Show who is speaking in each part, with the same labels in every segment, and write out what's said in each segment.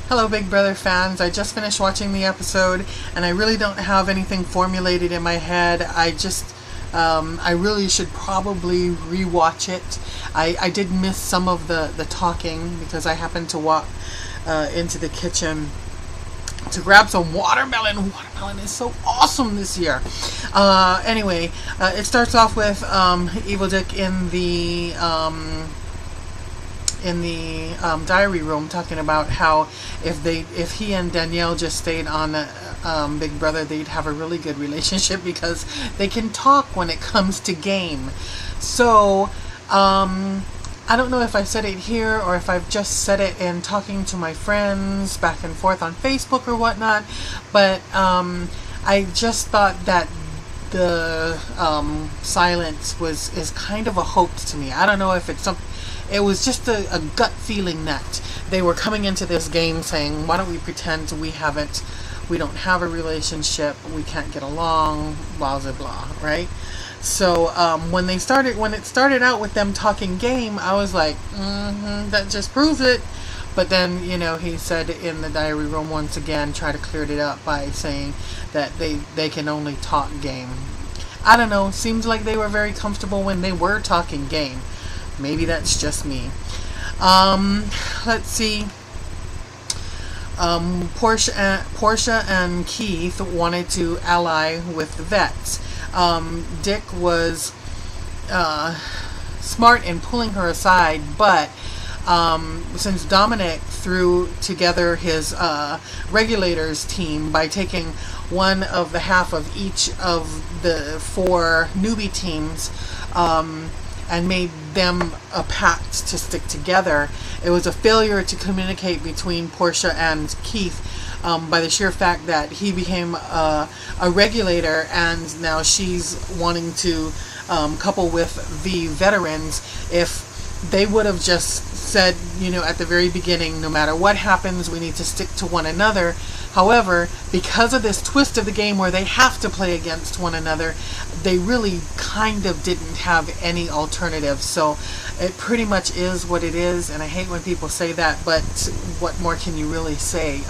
Speaker 1: Hello, Big Brother fans. I just finished watching the episode, and I really don't have anything formulated in my head. I really should probably rewatch it. I did miss some of the talking because I happened to walk into the kitchen to grab some watermelon. Watermelon is so awesome this year. Anyway, it starts off with Evil Dick in the diary room talking about how if he and Danielle just stayed on Big Brother, they'd have a really good relationship because they can talk when it comes to game. So I don't know if I said it here or if I've just said it in talking to my friends back and forth on Facebook or whatnot, but I just thought that the silence is kind of a hoax to me. I don't know if it's something. It was just a gut feeling that they were coming into this game saying, why don't we pretend we don't have a relationship, we can't get along, blah, blah, blah, right? So when it started out with them talking game, I was like, that just proves it. But then, he said in the diary room once again, try to clear it up by saying that they can only talk game. I don't know, seems like they were very comfortable when they were talking game. Maybe that's just me. Let's see. Portia and Keith wanted to ally with the vets. Dick was smart in pulling her aside, but since Dominic threw together his regulators team by taking one of the half of each of the 4 newbie teams, and made them a pact to stick together. It was a failure to communicate between Portia and Keith by the sheer fact that he became a regulator and now she's wanting to couple with the veterans. If they would have just said, at the very beginning, no matter what happens, we need to stick to one another. However, because of this twist of the game where they have to play against one another, they really kind of didn't have any alternative. So it pretty much is what it is, and I hate when people say that, but what more can you really say?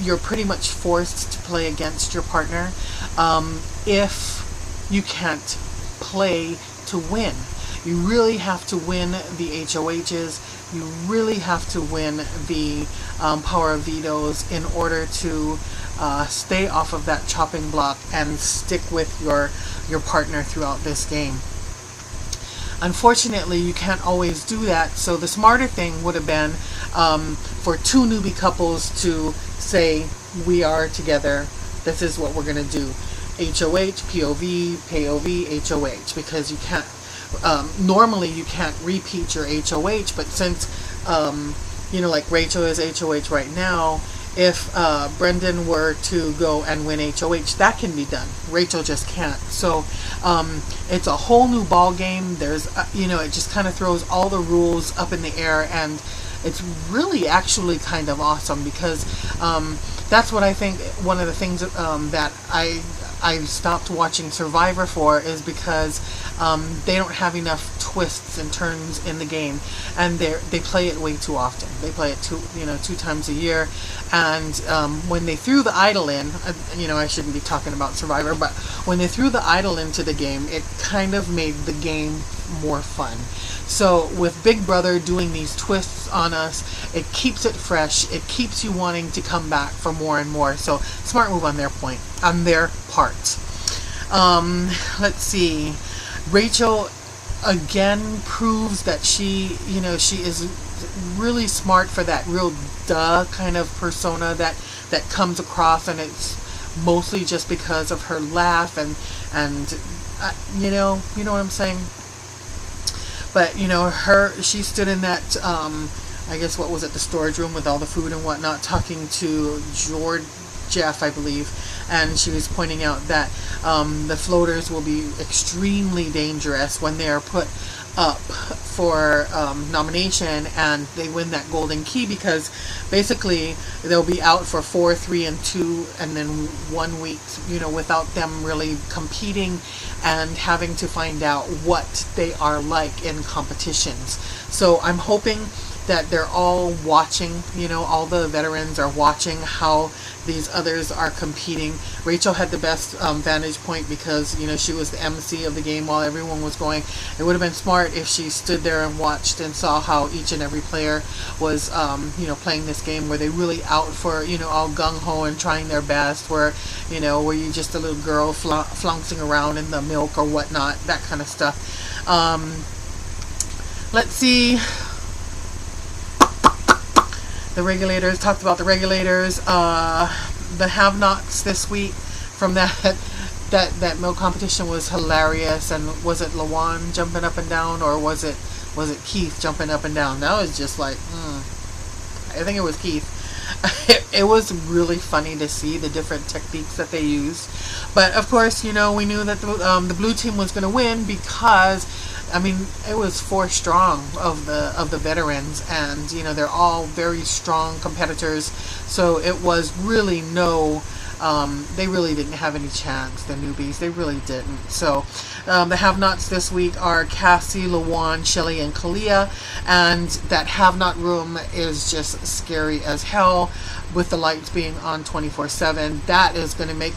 Speaker 1: You're pretty much forced to play against your partner if you can't play to win. You really have to win the HOHs. You really have to win the power of vetoes in order to stay off of that chopping block and stick with your partner throughout this game. Unfortunately, you can't always do that, so the smarter thing would have been for 2 newbie couples to say, we are together, this is what we're going to do. HOH, POV, POV, HOH, because you can't normally you can't repeat your HOH, but since like Rachel is HOH right now, if Brendan were to go and win HOH, that can be done. Rachel just can't. So it's a whole new ball game. There's it just kind of throws all the rules up in the air, and it's really actually kind of awesome because that's what I think one of the things that I stopped watching Survivor for is because they don't have enough twists and turns in the game, and they play it way too often. They play it 2 times a year, and when they threw the idol in, I shouldn't be talking about Survivor, but when they threw the idol into the game, it kind of made the game more fun. So with Big Brother doing these twists on us, it keeps it fresh. It keeps you wanting to come back for more and more. So smart move on their part. Let's see. Rachel again proves that she is really smart for that real duh kind of persona that comes across, and it's mostly just because of her laugh and you know what I'm saying. But she stood in that I guess what was it, the storage room with all the food and whatnot, talking to Jeff, I believe, and she was pointing out that the floaters will be extremely dangerous when they are put up for nomination and they win that golden key, because basically they'll be out for 4, 3, and 2, and then 1 week, without them really competing and having to find out what they are like in competitions. So I'm hoping that they're all watching, all the veterans are watching how these others are competing. Rachel had the best vantage point because, she was the MC of the game while everyone was going. It would have been smart if she stood there and watched and saw how each and every player was, playing this game. Were they really out for, all gung-ho and trying their best? Were you just a little girl flouncing around in the milk or whatnot? That kind of stuff. Let's see. The regulators, talked about the regulators. The have-nots this week from that milk competition was hilarious. And was it Lawan jumping up and down, or was it Keith jumping up and down? That was just like, I think it was Keith. It was really funny to see the different techniques that they used. But of course, we knew that the blue team was going to win because, it was 4 strong of the veterans, and they're all very strong competitors. So it was really they really didn't have any chance. The newbies, they really didn't. So the have-nots this week are Cassie, Lawan, Shelly, and Kalia, and that have-not room is just scary as hell with the lights being on 24/7. That is going to make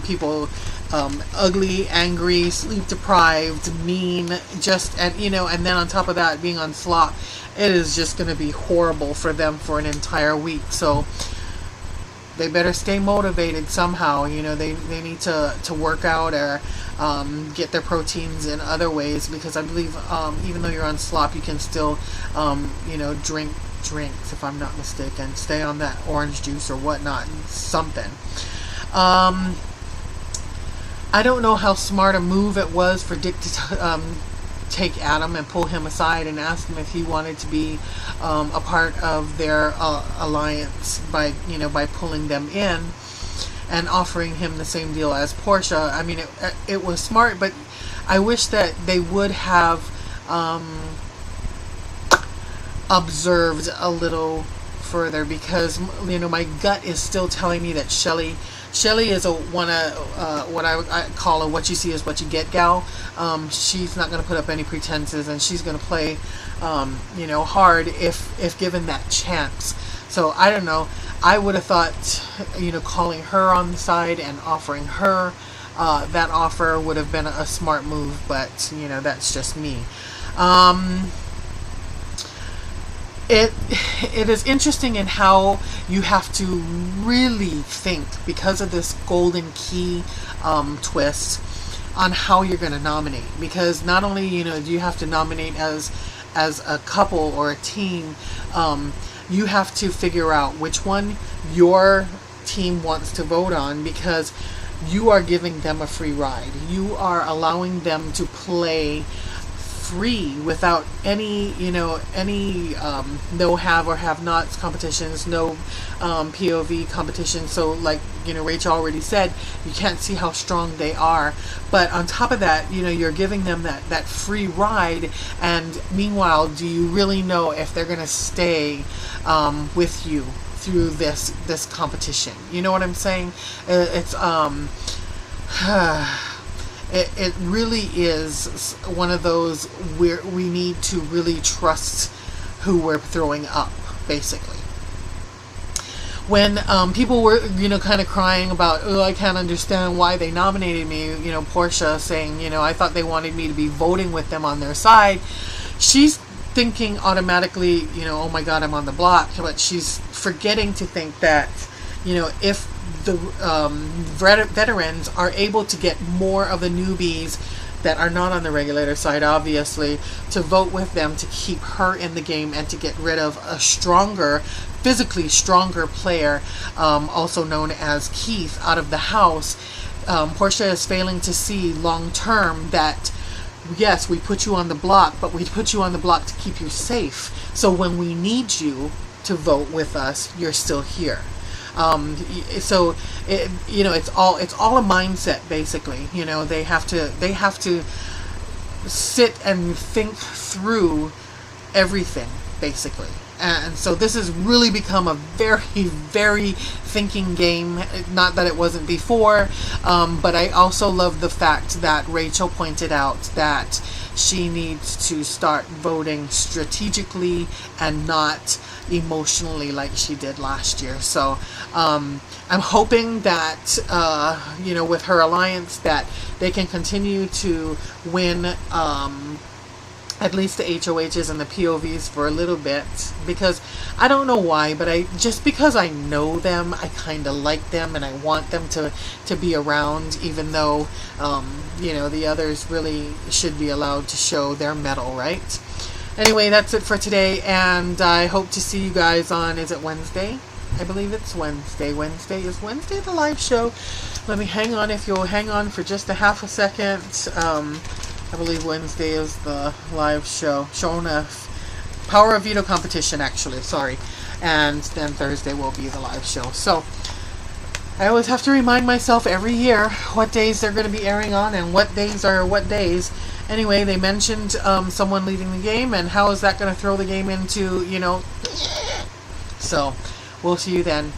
Speaker 1: people ugly, angry, sleep deprived, mean, and then on top of that, being on slop, it is just going to be horrible for them for an entire week. So they better stay motivated somehow. They need to work out or get their proteins in other ways, because I believe even though you're on slop, you can still drink drinks, if I'm not mistaken, stay on that orange juice or whatnot, something. I don't know how smart a move it was for Dick to take Adam and pull him aside and ask him if he wanted to be a part of their alliance by pulling them in and offering him the same deal as Portia. It was smart, but I wish that they would have observed a little further, because my gut is still telling me that Shelly is what I call a what you see is what you get gal. She's not going to put up any pretenses, and she's going to play hard if given that chance. So I don't know. I would have thought calling her on the side and offering her that offer would have been a smart move, but that's just me. It is interesting in how you have to really think, because of this golden key twist, on how you're going to nominate. Because not only do you have to nominate as a couple or a team, you have to figure out which one your team wants to vote on, because you are giving them a free ride. You are allowing them to play free without any no have or have nots competitions, no POV competitions. So like Rachel already said, you can't see how strong they are, but on top of that, you're giving them that free ride, and meanwhile, do you really know if they're gonna stay with you through this competition? You know what I'm saying? It really is one of those where we need to really trust who we're throwing up, basically. When people were, kind of crying about, I can't understand why they nominated me, Portia saying, I thought they wanted me to be voting with them on their side. She's thinking automatically, oh my God, I'm on the block. But she's forgetting to think that, if the veterans are able to get more of the newbies that are not on the regulator side, obviously, to vote with them to keep her in the game and to get rid of a physically stronger player, also known as Keith, out of the house. Portia is failing to see long term that, yes, we put you on the block, but we put you on the block to keep you safe. So when we need you to vote with us, you're still here. So it's all a mindset, basically. They have to sit and think through everything, basically. And so this has really become a very, very thinking game. Not that it wasn't before, but I also love the fact that Rachel pointed out that she needs to start voting strategically and not emotionally like she did last year. So I'm hoping that, with her alliance, that they can continue to win at least the HOHs and the POVs for a little bit, because I don't know why, but just because I know them, I kind of like them and I want them to be around, even though the others really should be allowed to show their mettle, right? Anyway, that's it for today, and I hope to see you guys on, is it Wednesday? I believe it's Wednesday. Is Wednesday the live show? Let me hang on, if you'll hang on for just a half a second. I believe Wednesday is the live show. Showing a Power of Veto competition, actually. Sorry. And then Thursday will be the live show. So, I always have to remind myself every year what days they're going to be airing on and what days are what days. Anyway, they mentioned someone leaving the game, and how is that going to throw the game into, So, we'll see you then.